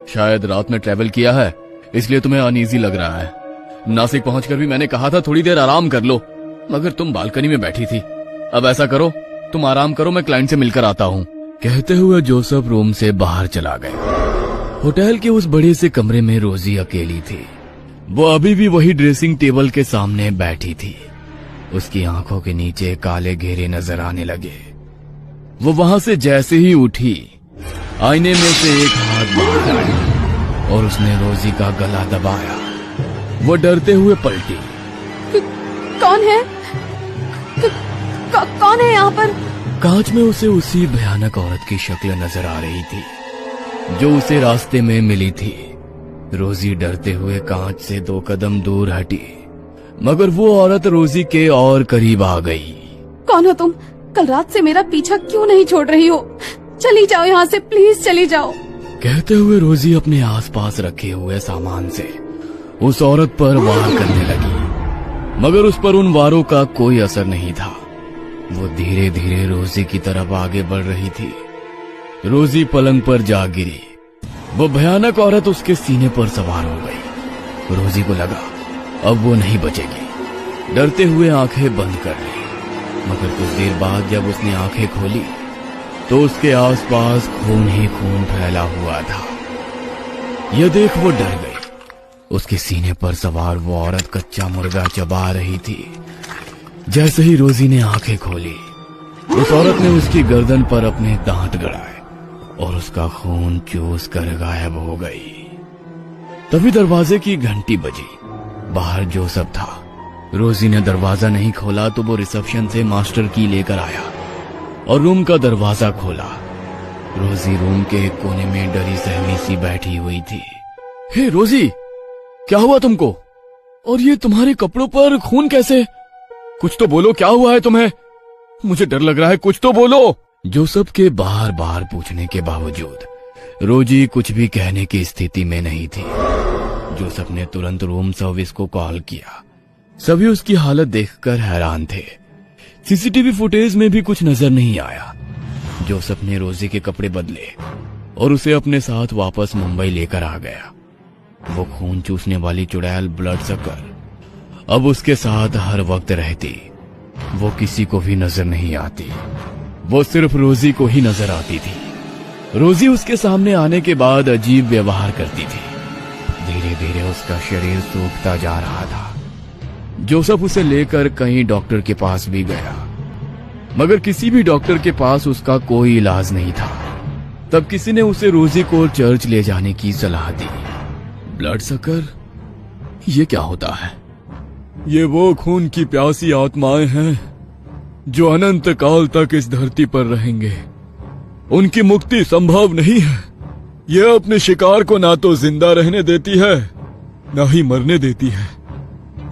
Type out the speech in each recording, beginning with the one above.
शायद रात में ट्रेवल किया है, इसलिए तुम्हें अनईजी लग रहा है। नासिक पहुंचकर भी मैंने कहा था थोड़ी देर आराम कर लो, मगर तुम बालकनी में बैठी थी। अब ऐसा करो, तुम आराम करो, मैं क्लाइंट से मिलकर आता हूँ। कहते हुए जोसेफ रूम से बाहर चला गया। होटल के उस बड़े से कमरे में रोजी अकेली थी। वो अभी भी वही ड्रेसिंग टेबल के सामने बैठी थी। उसकी आंखों के नीचे काले घेरे नजर आने लगे। वो वहां से जैसे ही उठी, आईने में से एक हाथ बाहर आया और उसने रोजी का गला दबाया। वो डरते हुए पलटी। कौन है? कौन है यहाँ पर? कांच में उसे उसी भयानक औरत की शक्ल नजर आ रही थी जो उसे रास्ते में मिली थी। रोजी डरते हुए कांच से 2 कदम दूर हटी, मगर वो औरत रोजी के और करीब आ गई। कौन हो तुम? कल रात से मेरा पीछा क्यों नहीं छोड़ रही हो? चली जाओ यहाँ से, प्लीज चली जाओ। कहते हुए रोजी अपने आसपास रखे हुए सामान से उस औरत पर वार करने लगी, मगर उस पर उन वारों का कोई असर नहीं था। वो धीरे धीरे रोजी की तरफ आगे बढ़ रही थी। रोजी पलंग पर जा गिरी। वो भयानक औरत उसके सीने पर सवार हो गई। रोजी को लगा अब वो नहीं बचेगी। डरते हुए आंखें बंद कर ली, मगर कुछ देर बाद जब उसने आंखें खोली तो उसके आसपास खून ही खून फैला हुआ था। यह देख वो डर गई। उसके सीने पर सवार वो औरत कच्चा मुर्गा चबा रही थी। जैसे ही रोजी ने आंखें खोली, उस औरत ने उसकी गर्दन पर अपने दांत गड़ाए और उसका खून चूस कर गायब हो गई। तभी दरवाजे की घंटी बजी। बाहर जोसेफ था। रोजी ने दरवाजा नहीं खोला तो वो रिसेप्शन से मास्टर की लेकर आया और रूम का दरवाजा खोला। रोजी रूम के एक कोने में डरी सहमी सी बैठी हुई थी। हे रोजी, क्या हुआ तुमको? और ये तुम्हारे कपड़ों पर खून कैसे? कुछ तो बोलो, क्या हुआ है तुम्हें? मुझे डर लग रहा है, कुछ तो बोलो। जोसेफ के बार बार पूछने के बावजूद रोजी कुछ भी कहने की स्थिति में नहीं थी। जोसेफ ने तुरंत रूम सर्विस को कॉल किया। सभी उसकी हालत देखकर हैरान थे। सीसीटीवी फुटेज में भी कुछ नजर नहीं आया। जोसेफ ने रोजी के कपड़े बदले और उसे अपने साथ वापस मुंबई लेकर आ गया। वो खून चूसने वाली चुड़ैल ब्लड सकर अब उसके साथ हर वक्त रहती। वो किसी को भी नजर नहीं आती, वो सिर्फ रोजी को ही नजर आती थी। रोजी उसके सामने आने के बाद अजीब व्यवहार करती थी। धीरे धीरे उसका शरीर सूखता जा रहा था। जोसेफ उसे लेकर कहीं डॉक्टर के पास भी गया, मगर किसी भी डॉक्टर के पास उसका कोई इलाज नहीं था। तब किसी ने उसे रोजी को चर्च ले जाने की सलाह दी। ब्लड सकर, ये क्या होता है? ये वो खून की प्यासी आत्माएं हैं जो अनंत काल तक इस धरती पर रहेंगे। उनकी मुक्ति संभव नहीं है। यह अपने शिकार को ना तो जिंदा रहने देती है, ना ही मरने देती है।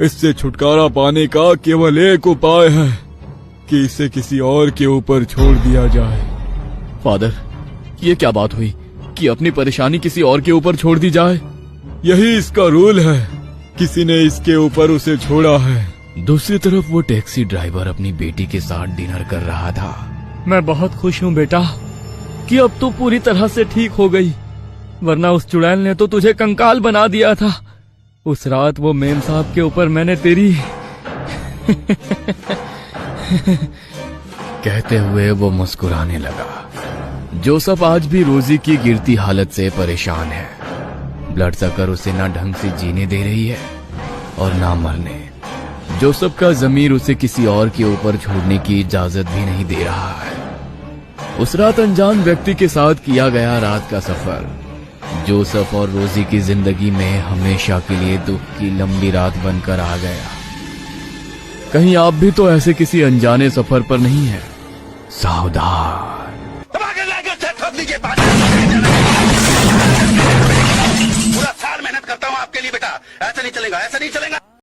इससे छुटकारा पाने का केवल एक उपाय है कि इसे किसी और के ऊपर छोड़ दिया जाए। फादर, ये क्या बात हुई कि अपनी परेशानी किसी और के ऊपर छोड़ दी जाए? यही इसका रूल है। किसी ने इसके ऊपर उसे छोड़ा है। दूसरी तरफ वो टैक्सी ड्राइवर अपनी बेटी के साथ डिनर कर रहा था। मैं बहुत खुश हूँ बेटा कि अब तू पूरी तरह से ठीक हो गई, वरना उस चुड़ैल ने तो तुझे कंकाल बना दिया था। उस रात वो मेम साहब के ऊपर मैंने तेरी कहते हुए वो मुस्कुराने लगा। जोसेफ आज भी रोजी की गिरती हालत से परेशान है। ब्लड सकर उसे ना ढंग से जीने दे रही है और ना मरने। जोसेफ का ज़मीर उसे किसी और के ऊपर छोड़ने की इजाजत भी नहीं दे रहा है। उस रात अनजान व्यक्ति के साथ किया गया रात का सफर जोसेफ और रोजी की जिंदगी में हमेशा के लिए दुख की लंबी रात बनकर आ गया। कहीं आप भी तो ऐसे किसी अनजाने सफर पर नहीं है? सावधान। पूरा साल मेहनत करता हूँ आपके लिए बेटा, ऐसा नहीं चलेगा, ऐसा नहीं चलेगा।